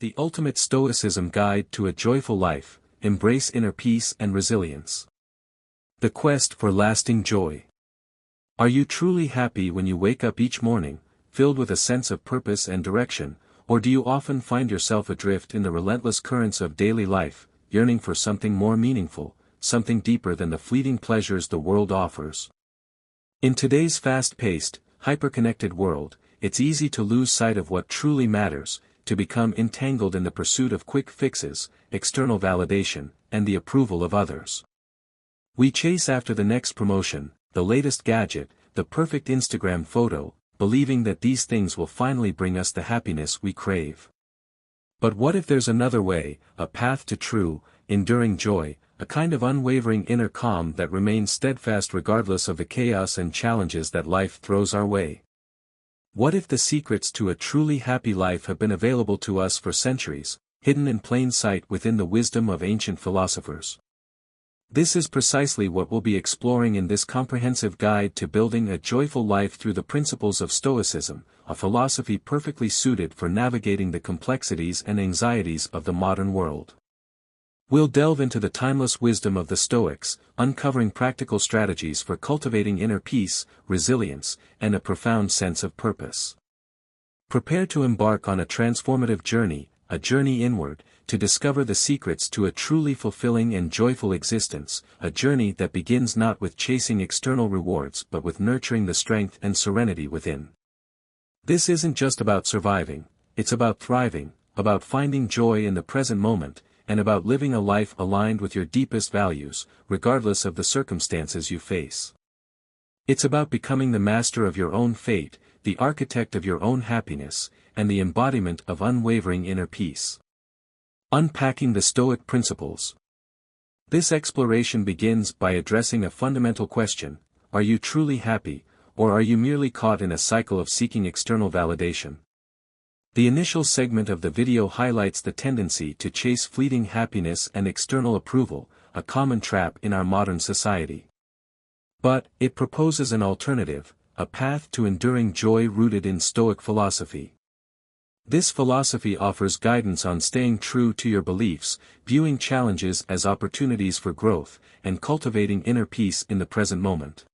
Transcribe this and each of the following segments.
The Ultimate Stoicism Guide to a Joyful Life, Embrace Inner Peace and Resilience. The Quest for Lasting Joy. Are you truly happy when you wake up each morning, filled with a sense of purpose and direction, or do you often find yourself adrift in the relentless currents of daily life, yearning for something more meaningful, something deeper than the fleeting pleasures the world offers? In today's fast-paced, hyper-connected world, it's easy to lose sight of what truly matters, to become entangled in the pursuit of quick fixes, external validation, and the approval of others. We chase after the next promotion, the latest gadget, the perfect Instagram photo, believing that these things will finally bring us the happiness we crave. But what if there's another way, a path to true, enduring joy, a kind of unwavering inner calm that remains steadfast regardless of the chaos and challenges that life throws our way? What if the secrets to a truly happy life have been available to us for centuries, hidden in plain sight within the wisdom of ancient philosophers? This is precisely what we'll be exploring in this comprehensive guide to building a joyful life through the principles of Stoicism, a philosophy perfectly suited for navigating the complexities and anxieties of the modern world. We'll delve into the timeless wisdom of the Stoics, uncovering practical strategies for cultivating inner peace, resilience, and a profound sense of purpose. Prepare to embark on a transformative journey, a journey inward, to discover the secrets to a truly fulfilling and joyful existence, a journey that begins not with chasing external rewards but with nurturing the strength and serenity within. This isn't just about surviving, it's about thriving, about finding joy in the present moment, and about living a life aligned with your deepest values, regardless of the circumstances you face. It's about becoming the master of your own fate, the architect of your own happiness, and the embodiment of unwavering inner peace. Unpacking the Stoic principles. This exploration begins by addressing a fundamental question: are you truly happy, or are you merely caught in a cycle of seeking external validation? The initial segment of the video highlights the tendency to chase fleeting happiness and external approval, a common trap in our modern society. But it proposes an alternative, a path to enduring joy rooted in Stoic philosophy. This philosophy offers guidance on staying true to your beliefs, viewing challenges as opportunities for growth, and cultivating inner peace in the present moment.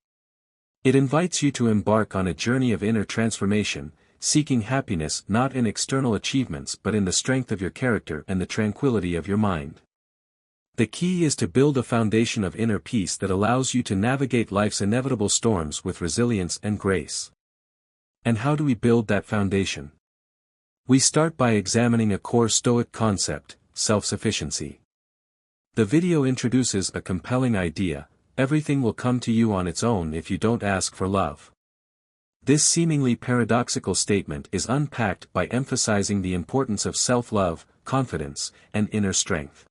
It invites you to embark on a journey of inner transformation, seeking happiness not in external achievements but in the strength of your character and the tranquility of your mind. The key is to build a foundation of inner peace that allows you to navigate life's inevitable storms with resilience and grace. And how do we build that foundation? We start by examining a core Stoic concept: self-sufficiency. The video introduces a compelling idea: everything will come to you on its own if you don't ask for love. This seemingly paradoxical statement is unpacked by emphasizing the importance of self-love, confidence, and inner strength.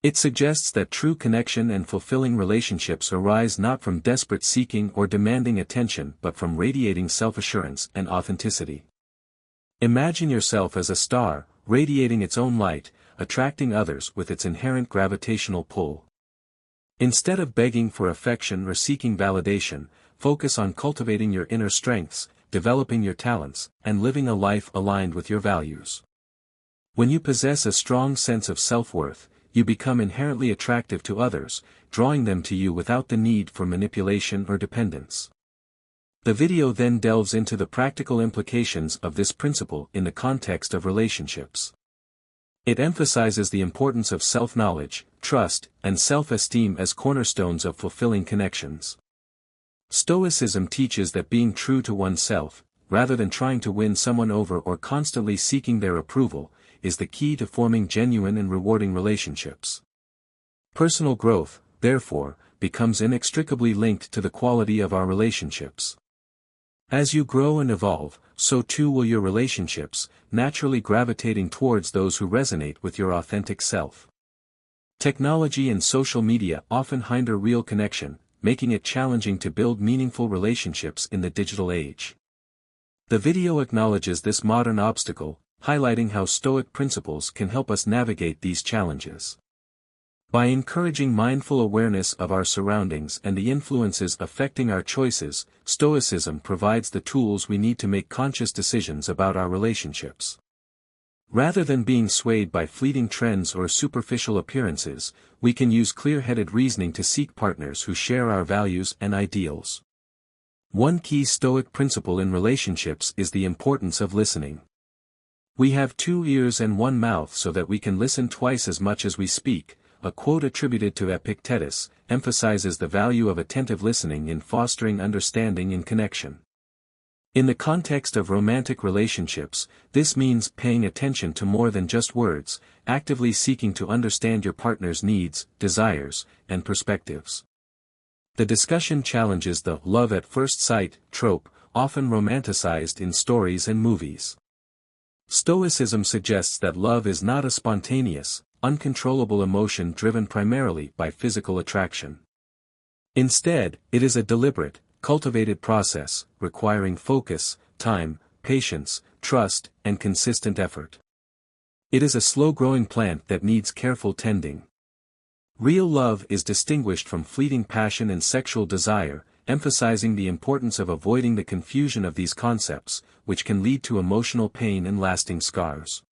It suggests that true connection and fulfilling relationships arise not from desperate seeking or demanding attention but from radiating self-assurance and authenticity. Imagine yourself as a star, radiating its own light, attracting others with its inherent gravitational pull. Instead of begging for affection or seeking validation, focus on cultivating your inner strengths, developing your talents, and living a life aligned with your values. When you possess a strong sense of self-worth, you become inherently attractive to others, drawing them to you without the need for manipulation or dependence. The video then delves into the practical implications of this principle in the context of relationships. It emphasizes the importance of self-knowledge, trust, and self-esteem as cornerstones of fulfilling connections. Stoicism teaches that being true to oneself, rather than trying to win someone over or constantly seeking their approval, is the key to forming genuine and rewarding relationships. Personal growth, therefore, becomes inextricably linked to the quality of our relationships. As you grow and evolve, so too will your relationships, naturally gravitating towards those who resonate with your authentic self. Technology and social media often hinder real connection, making it challenging to build meaningful relationships in the digital age. The video acknowledges this modern obstacle, highlighting how Stoic principles can help us navigate these challenges. By encouraging mindful awareness of our surroundings and the influences affecting our choices, Stoicism provides the tools we need to make conscious decisions about our relationships. Rather than being swayed by fleeting trends or superficial appearances, we can use clear-headed reasoning to seek partners who share our values and ideals. One key Stoic principle in relationships is the importance of listening. We have 2 ears and 1 mouth so that we can listen twice as much as we speak. A quote attributed to Epictetus emphasizes the value of attentive listening in fostering understanding and connection. In the context of romantic relationships, this means paying attention to more than just words, actively seeking to understand your partner's needs, desires, and perspectives. The discussion challenges the love at first sight trope, often romanticized in stories and movies. Stoicism suggests that love is not a spontaneous, uncontrollable emotion driven primarily by physical attraction. Instead, it is a deliberate, cultivated process, requiring focus, time, patience, trust, and consistent effort. It is a slow-growing plant that needs careful tending. Real love is distinguished from fleeting passion and sexual desire, emphasizing the importance of avoiding the confusion of these concepts, which can lead to emotional pain and lasting scars.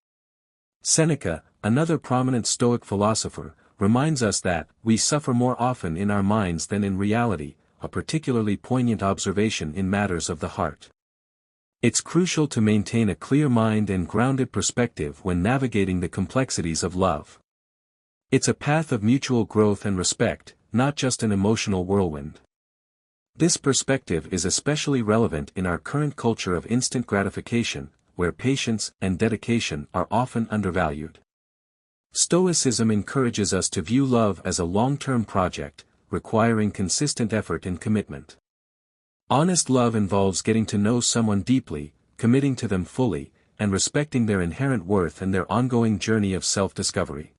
Seneca, another prominent Stoic philosopher, reminds us that we suffer more often in our minds than in reality, a particularly poignant observation in matters of the heart. It's crucial to maintain a clear mind and grounded perspective when navigating the complexities of love. It's a path of mutual growth and respect, not just an emotional whirlwind. This perspective is especially relevant in our current culture of instant gratification, where patience and dedication are often undervalued. Stoicism encourages us to view love as a long-term project, requiring consistent effort and commitment. Honest love involves getting to know someone deeply, committing to them fully, and respecting their inherent worth and their ongoing journey of self-discovery.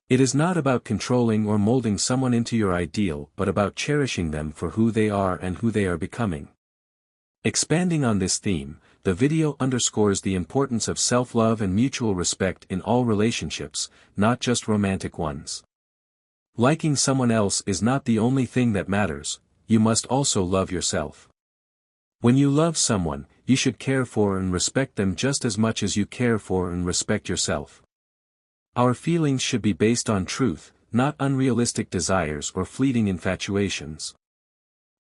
It is not about controlling or molding someone into your ideal but about cherishing them for who they are and who they are becoming. Expanding on this theme, the video underscores the importance of self-love and mutual respect in all relationships, not just romantic ones. Liking someone else is not the only thing that matters, you must also love yourself. When you love someone, you should care for and respect them just as much as you care for and respect yourself. Our feelings should be based on truth, not unrealistic desires or fleeting infatuations.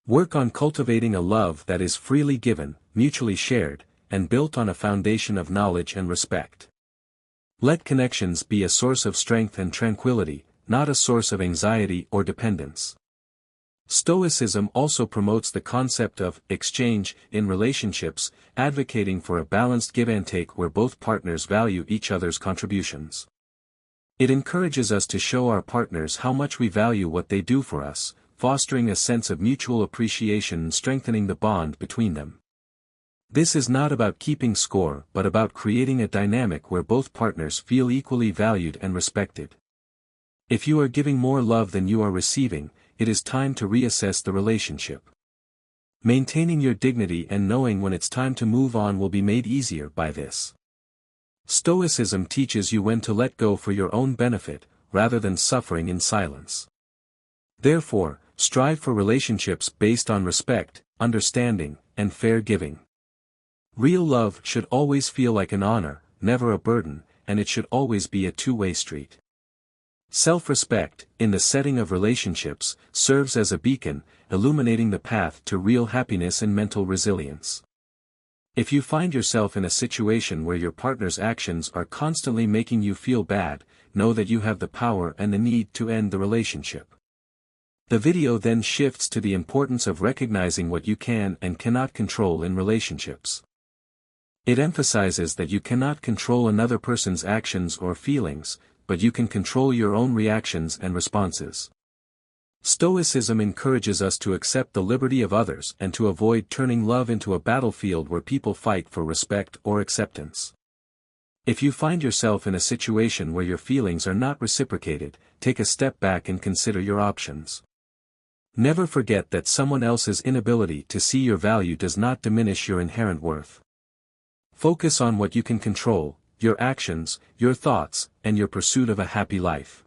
Work on cultivating a love that is freely given, mutually shared, and built on a foundation of knowledge and respect. Let connections be a source of strength and tranquility, not a source of anxiety or dependence. Stoicism also promotes the concept of exchange in relationships, advocating for a balanced give and take where both partners value each other's contributions. It encourages us to show our partners how much we value what they do for us, fostering a sense of mutual appreciation and strengthening the bond between them. This is not about keeping score but about creating a dynamic where both partners feel equally valued and respected. If you are giving more love than you are receiving, it is time to reassess the relationship. Maintaining your dignity and knowing when it's time to move on will be made easier by this. Stoicism teaches you when to let go for your own benefit, rather than suffering in silence. Therefore, strive for relationships based on respect, understanding, and fair giving. Real love should always feel like an honor, never a burden, and it should always be a two-way street. Self-respect, in the setting of relationships, serves as a beacon, illuminating the path to real happiness and mental resilience. If you find yourself in a situation where your partner's actions are constantly making you feel bad, know that you have the power and the need to end the relationship. The video then shifts to the importance of recognizing what you can and cannot control in relationships. It emphasizes that you cannot control another person's actions or feelings, but you can control your own reactions and responses. Stoicism encourages us to accept the liberty of others and to avoid turning love into a battlefield where people fight for respect or acceptance. If you find yourself in a situation where your feelings are not reciprocated, take a step back and consider your options. Never forget that someone else's inability to see your value does not diminish your inherent worth. Focus on what you can control, your actions, your thoughts, and your pursuit of a happy life.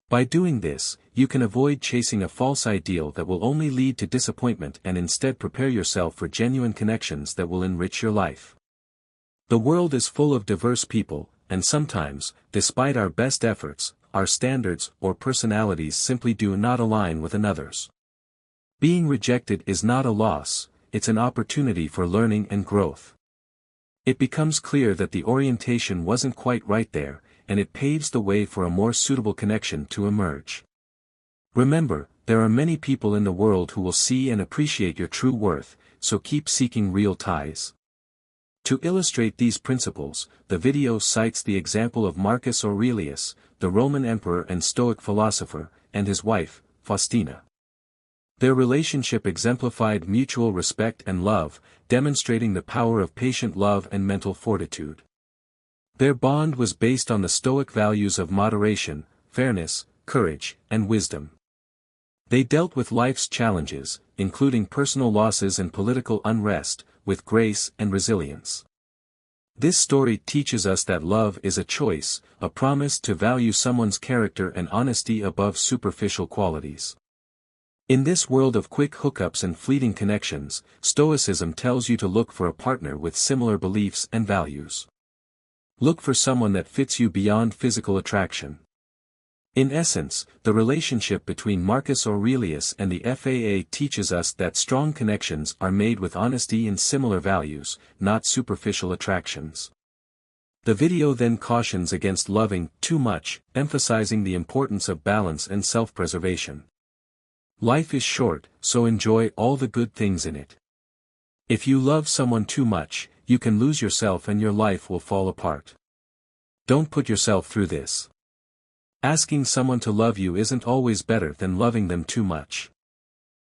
By doing this, you can avoid chasing a false ideal that will only lead to disappointment and instead prepare yourself for genuine connections that will enrich your life. The world is full of diverse people, and sometimes, despite our best efforts, our standards or personalities simply do not align with another's. Being rejected is not a loss, it's an opportunity for learning and growth. It becomes clear that the orientation wasn't quite right there, and it paves the way for a more suitable connection to emerge. Remember, there are many people in the world who will see and appreciate your true worth, so keep seeking real ties. To illustrate these principles, the video cites the example of Marcus Aurelius, the Roman emperor and Stoic philosopher, and his wife, Faustina. Their relationship exemplified mutual respect and love, demonstrating the power of patient love and mental fortitude. Their bond was based on the Stoic values of moderation, fairness, courage, and wisdom. They dealt with life's challenges, including personal losses and political unrest, with grace and resilience. This story teaches us that love is a choice, a promise to value someone's character and honesty above superficial qualities. In this world of quick hookups and fleeting connections, Stoicism tells you to look for a partner with similar beliefs and values. Look for someone that fits you beyond physical attraction. In essence, the relationship between Marcus Aurelius and the FAA teaches us that strong connections are made with honesty and similar values, not superficial attractions. The video then cautions against loving too much, emphasizing the importance of balance and self-preservation. Life is short, so enjoy all the good things in it. If you love someone too much, you can lose yourself and your life will fall apart. Don't put yourself through this. Asking someone to love you isn't always better than loving them too much.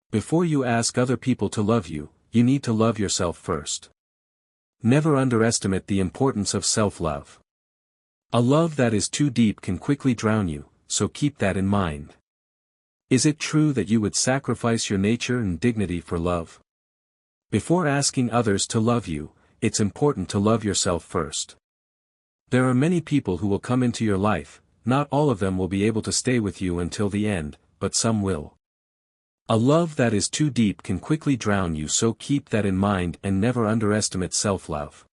Before you ask other people to love you, you need to love yourself first. Never underestimate the importance of self-love. A love that is too deep can quickly drown you, so keep that in mind. Is it true that you would sacrifice your nature and dignity for love? Before asking others to love you, it's important to love yourself first. There are many people who will come into your life. Not all of them will be able to stay with you until the end, but some will. A love that is too deep can quickly drown you, so keep that in mind and never underestimate self-love.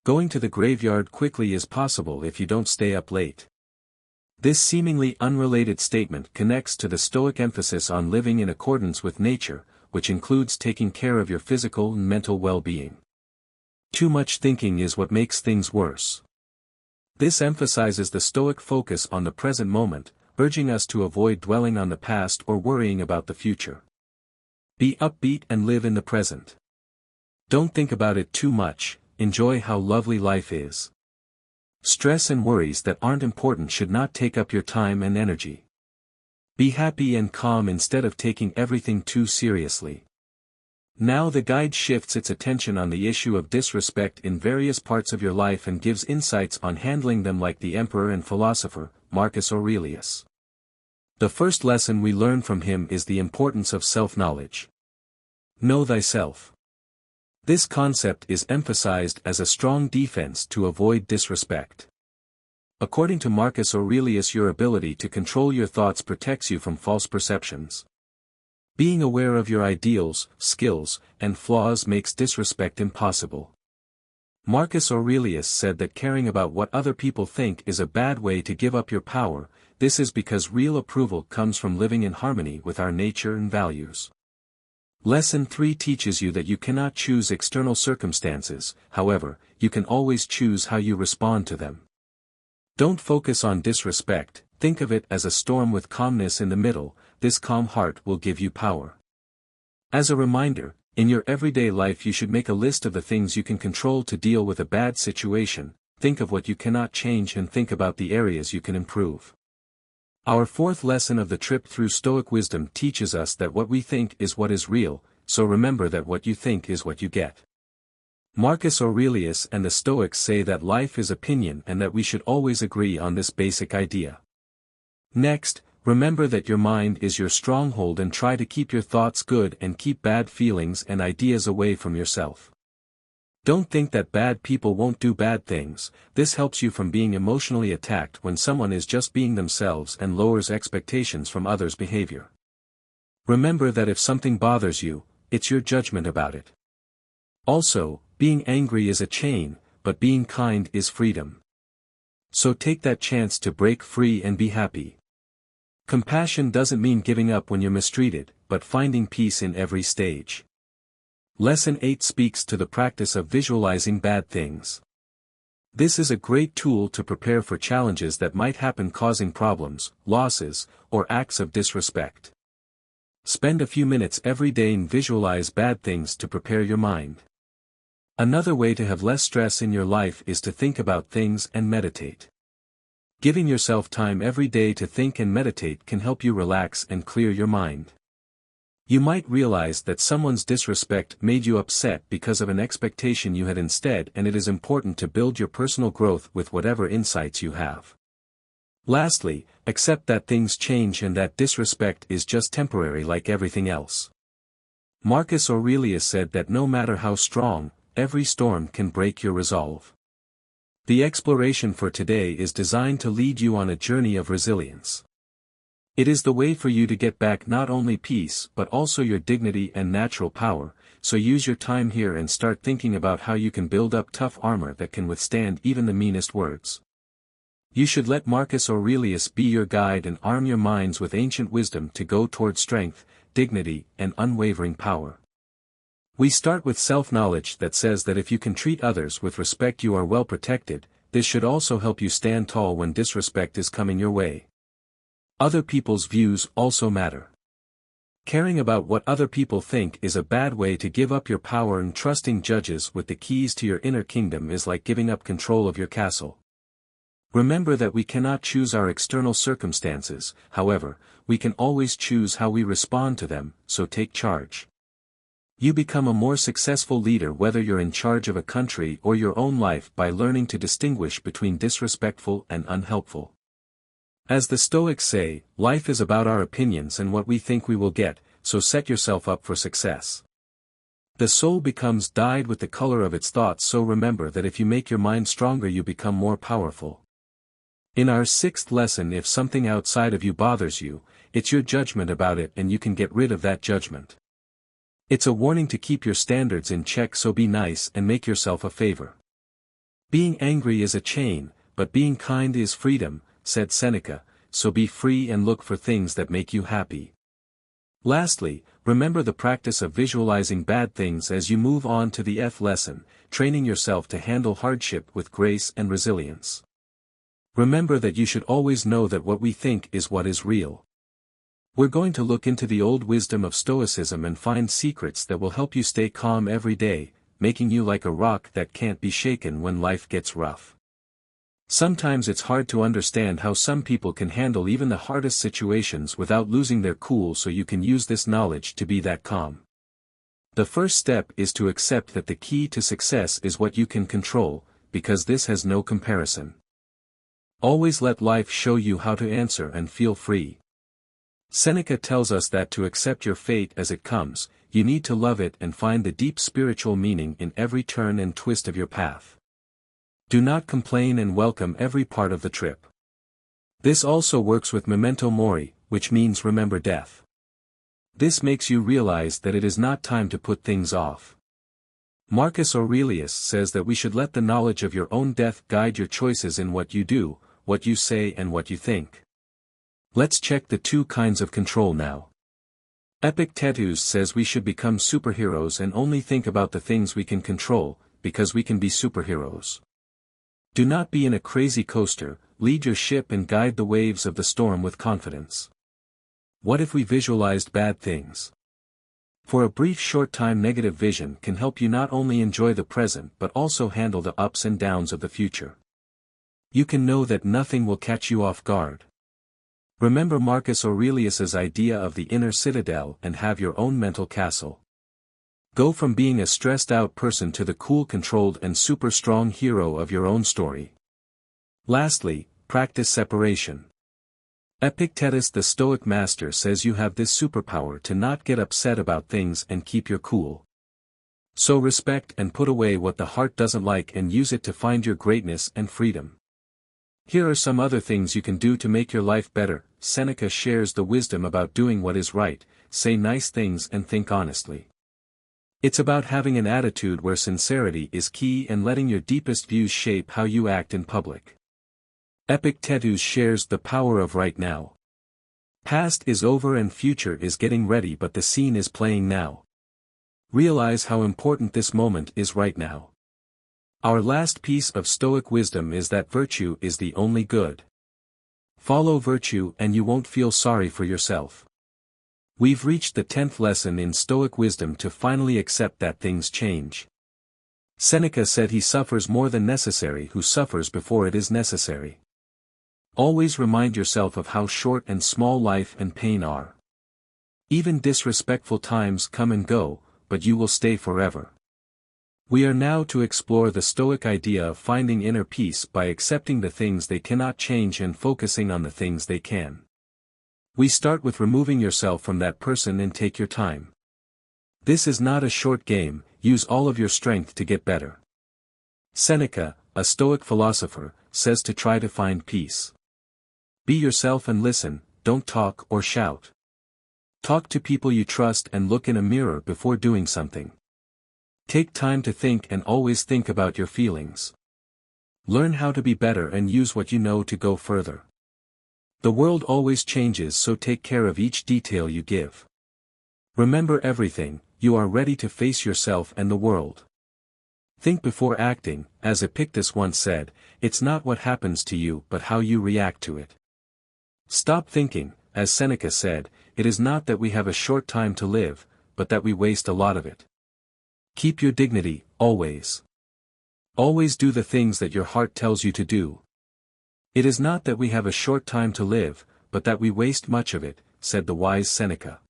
Going to the graveyard quickly is possible if you don't stay up late. This seemingly unrelated statement connects to the Stoic emphasis on living in accordance with nature, which includes taking care of your physical and mental well-being. Too much thinking is what makes things worse. This emphasizes the Stoic focus on the present moment, urging us to avoid dwelling on the past or worrying about the future. Be upbeat and live in the present. Don't think about it too much, enjoy how lovely life is. Stress and worries that aren't important should not take up your time and energy. Be happy and calm instead of taking everything too seriously. Now the guide shifts its attention on the issue of disrespect in various parts of your life and gives insights on handling them like the emperor and philosopher, Marcus Aurelius. The first lesson we learn from him is the importance of self-knowledge. Know thyself. This concept is emphasized as a strong defense to avoid disrespect. According to Marcus Aurelius, your ability to control your thoughts protects you from false perceptions. Being aware of your ideals, skills, and flaws makes disrespect impossible. Marcus Aurelius said that caring about what other people think is a bad way to give up your power. This is because real approval comes from living in harmony with our nature and values. Lesson 3 teaches you that you cannot choose external circumstances, however, you can always choose how you respond to them. Don't focus on disrespect, think of it as a storm with calmness in the middle. This calm heart will give you power. As a reminder, in your everyday life you should make a list of the things you can control to deal with a bad situation, think of what you cannot change and think about the areas you can improve. Our fourth lesson of the trip through Stoic wisdom teaches us that what we think is what is real, so remember that what you think is what you get. Marcus Aurelius and the Stoics say that life is opinion and that we should always agree on this basic idea. Next, remember that your mind is your stronghold and try to keep your thoughts good and keep bad feelings and ideas away from yourself. Don't think that bad people won't do bad things. This helps you from being emotionally attacked when someone is just being themselves and lowers expectations from others' behavior. Remember that if something bothers you, it's your judgment about it. Also, being angry is a chain, but being kind is freedom. So take that chance to break free and be happy. Compassion doesn't mean giving up when you're mistreated, but finding peace in every stage. Lesson 8 speaks to the practice of visualizing bad things. This is a great tool to prepare for challenges that might happen, causing problems, losses, or acts of disrespect. Spend a few minutes every day and visualize bad things to prepare your mind. Another way to have less stress in your life is to think about things and meditate. Giving yourself time every day to think and meditate can help you relax and clear your mind. You might realize that someone's disrespect made you upset because of an expectation you had instead, and it is important to build your personal growth with whatever insights you have. Lastly, accept that things change and that disrespect is just temporary like everything else. Marcus Aurelius said that no matter how strong, every storm can break your resolve. The exploration for today is designed to lead you on a journey of resilience. It is the way for you to get back not only peace but also your dignity and natural power, so use your time here and start thinking about how you can build up tough armor that can withstand even the meanest words. You should let Marcus Aurelius be your guide and arm your minds with ancient wisdom to go toward strength, dignity, and unwavering power. We start with self-knowledge that says that if you can treat others with respect you are well protected. This should also help you stand tall when disrespect is coming your way. Other people's views also matter. Caring about what other people think is a bad way to give up your power, and trusting judges with the keys to your inner kingdom is like giving up control of your castle. Remember that we cannot choose our external circumstances, however, we can always choose how we respond to them, so take charge. You become a more successful leader whether you're in charge of a country or your own life by learning to distinguish between disrespectful and unhelpful. As the Stoics say, life is about our opinions and what we think we will get, so set yourself up for success. The soul becomes dyed with the color of its thoughts, so remember that if you make your mind stronger you become more powerful. In our 6th lesson, if something outside of you bothers you, it's your judgment about it and you can get rid of that judgment. It's a warning to keep your standards in check, so be nice and make yourself a favor. Being angry is a chain, but being kind is freedom, said Seneca, so be free and look for things that make you happy. Lastly, remember the practice of visualizing bad things as you move on to the 8th lesson, training yourself to handle hardship with grace and resilience. Remember that you should always know that what we think is what is real. We're going to look into the old wisdom of Stoicism and find secrets that will help you stay calm every day, making you like a rock that can't be shaken when life gets rough. Sometimes it's hard to understand how some people can handle even the hardest situations without losing their cool, so you can use this knowledge to be that calm. The first step is to accept that the key to success is what you can control, because this has no comparison. Always let life show you how to answer and feel free. Seneca tells us that to accept your fate as it comes, you need to love it and find the deep spiritual meaning in every turn and twist of your path. Do not complain and welcome every part of the trip. This also works with memento mori, which means remember death. This makes you realize that it is not time to put things off. Marcus Aurelius says that we should let the knowledge of your own death guide your choices in what you do, what you say and what you think. Let's check the 2 kinds of control now. Epictetus says we should become superheroes and only think about the things we can control, because we can be superheroes. Do not be in a crazy coaster, lead your ship and guide the waves of the storm with confidence. What if we visualized bad things? For a brief short time, negative vision can help you not only enjoy the present but also handle the ups and downs of the future. You can know that nothing will catch you off guard. Remember Marcus Aurelius's idea of the inner citadel and have your own mental castle. Go from being a stressed-out person to the cool, controlled and super strong hero of your own story. Lastly, practice separation. Epictetus the Stoic master says you have this superpower to not get upset about things and keep your cool. So respect and put away what the heart doesn't like and use it to find your greatness and freedom. Here are some other things you can do to make your life better. Seneca shares the wisdom about doing what is right, say nice things and think honestly. It's about having an attitude where sincerity is key and letting your deepest views shape how you act in public. Epictetus shares the power of right now. Past is over and future is getting ready, but the scene is playing now. Realize how important this moment is right now. Our last piece of Stoic wisdom is that virtue is the only good. Follow virtue and you won't feel sorry for yourself. We've reached the 10th lesson in Stoic wisdom to finally accept that things change. Seneca said he suffers more than necessary who suffers before it is necessary. Always remind yourself of how short and small life and pain are. Even disrespectful times come and go, but you will stay forever. We are now to explore the Stoic idea of finding inner peace by accepting the things they cannot change and focusing on the things they can. We start with removing yourself from that person and take your time. This is not a short game, use all of your strength to get better. Seneca, a Stoic philosopher, says to try to find peace. Be yourself and listen, don't talk or shout. Talk to people you trust and look in a mirror before doing something. Take time to think and always think about your feelings. Learn how to be better and use what you know to go further. The world always changes, so take care of each detail you give. Remember everything, you are ready to face yourself and the world. Think before acting, as Epictetus once said, it's not what happens to you but how you react to it. Stop thinking, as Seneca said, it is not that we have a short time to live, but that we waste a lot of it. Keep your dignity, always. Always do the things that your heart tells you to do. It is not that we have a short time to live, but that we waste much of it, said the wise Seneca.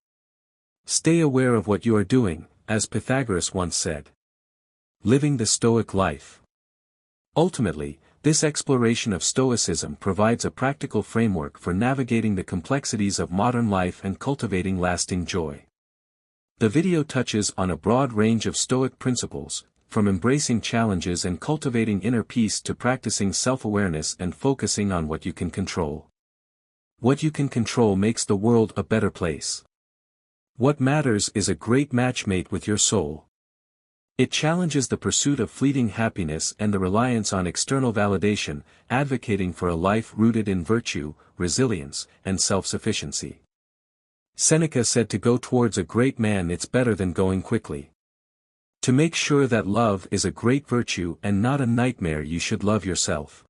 Stay aware of what you are doing, as Pythagoras once said. Living the Stoic life. Ultimately, this exploration of Stoicism provides a practical framework for navigating the complexities of modern life and cultivating lasting joy. The video touches on a broad range of Stoic principles, from embracing challenges and cultivating inner peace to practicing self-awareness and focusing on what you can control. What you can control makes the world a better place. What matters is a great matchmate with your soul. It challenges the pursuit of fleeting happiness and the reliance on external validation, advocating for a life rooted in virtue, resilience, and self-sufficiency. Seneca said to go towards a great man it's better than going quickly. To make sure that love is a great virtue and not a nightmare, you should love yourself.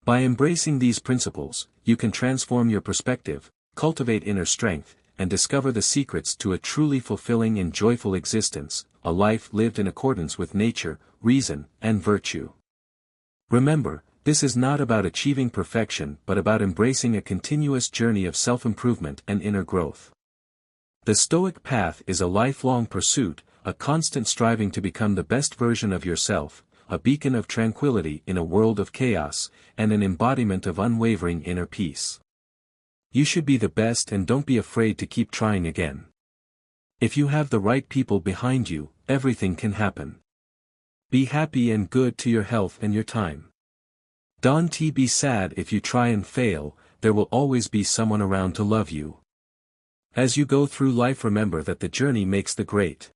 By embracing these principles, you can transform your perspective, cultivate inner strength, and discover the secrets to a truly fulfilling and joyful existence, a life lived in accordance with nature, reason, and virtue. Remember, this is not about achieving perfection but about embracing a continuous journey of self-improvement and inner growth. The Stoic path is a lifelong pursuit, a constant striving to become the best version of yourself, a beacon of tranquility in a world of chaos, and an embodiment of unwavering inner peace. You should be the best and don't be afraid to keep trying again. If you have the right people behind you, everything can happen. Be happy and good to your health and your time. Don't be sad if you try and fail, there will always be someone around to love you. As you go through life, remember that the journey makes the great.